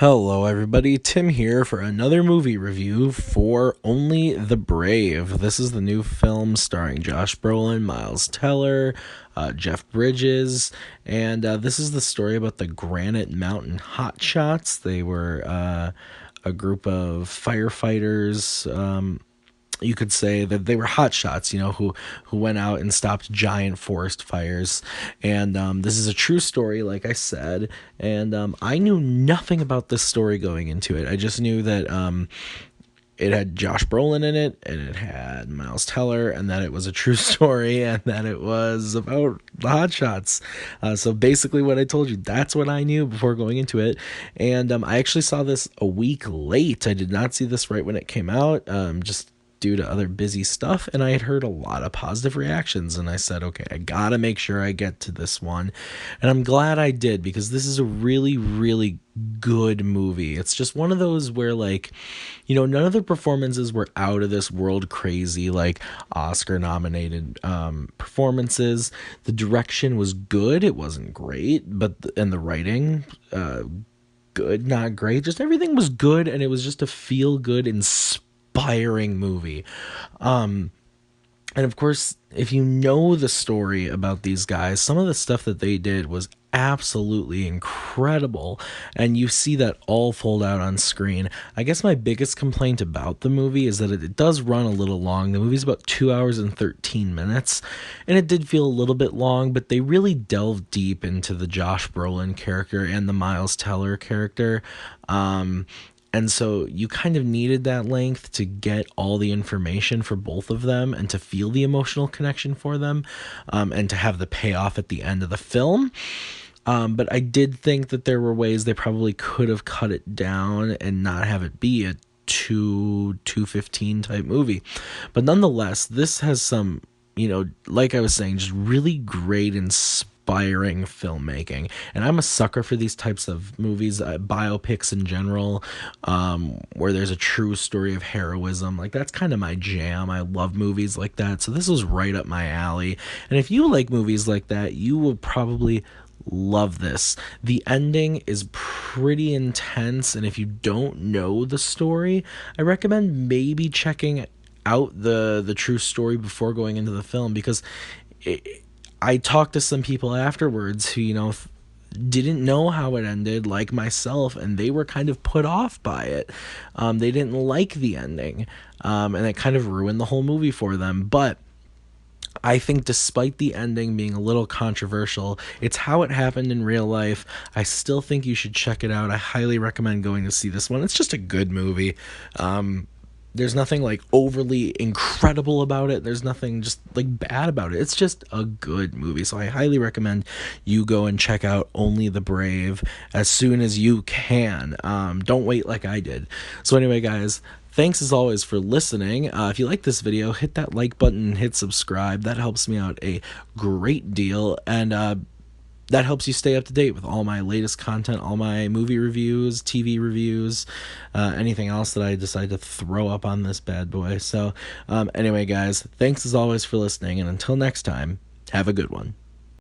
Hello, everybody. Tim here for another movie review for Only the Brave. This is the new film starring Josh Brolin, Miles Teller, Jeff Bridges, and this is the story about the Granite Mountain Hotshots. They were a group of firefighters. You could say that they were hotshots, who went out and stopped giant forest fires. And this is a true story, like I said. And I knew nothing about this story going into it. I just knew that it had Josh Brolin in it, and it had Miles Teller, and that it was a true story, and that it was about the hotshots. So basically, what I told you, that's what I knew before going into it. And I actually saw this a week late. I did not see this right when it came out. Just due to other busy stuff, and I had heard a lot of positive reactions, and I said, okay, I gotta make sure I get to this one. And I'm glad I did, because this is a really, really good movie. It's just one of those where, none of the performances were out of this world crazy, like Oscar nominated performances. The direction was good. It wasn't great, and the writing, good, not great. Just everything was good, and it was just a feel good, inspiring movie. And of course, if you know the story about these guys, some of the stuff that they did was absolutely incredible, and you see that all fold out on screen. I guess my biggest complaint about the movie is that it does run a little long. The movie's about 2 hours and 13 minutes, and it did feel a little bit long, but they really delved deep into the Josh Brolin character and the Miles Teller character. And so you kind of needed that length to get all the information for both of them and to feel the emotional connection for them, and to have the payoff at the end of the film. But I did think that there were ways they probably could have cut it down and not have it be a 2:15 type movie. But nonetheless, this has some, like I was saying, just really great inspiring filmmaking, and I'm a sucker for these types of movies, biopics in general, where there's a true story of heroism. Like, that's kind of my jam. I love movies like that, so this was right up my alley. And if you like movies like that, you will probably love this. The ending is pretty intense, and if you don't know the story, I recommend maybe checking out the true story before going into the film, because I talked to some people afterwards who, didn't know how it ended, like myself, and they were kind of put off by it. They didn't like the ending, and it kind of ruined the whole movie for them. But I think despite the ending being a little controversial, it's how it happened in real life. I still think you should check it out. I highly recommend going to see this one. It's just a good movie. There's nothing overly incredible about it. There's nothing just bad about it. It's just a good movie. So I highly recommend you go and check out Only the Brave as soon as you can. Don't wait like I did. So anyway, guys, thanks as always for listening. If you like this video, hit that like button and hit subscribe. That helps me out a great deal. And that helps you stay up to date with all my latest content, all my movie reviews, TV reviews, anything else that I decide to throw up on this bad boy. So anyway, guys, thanks as always for listening. And until next time, have a good one.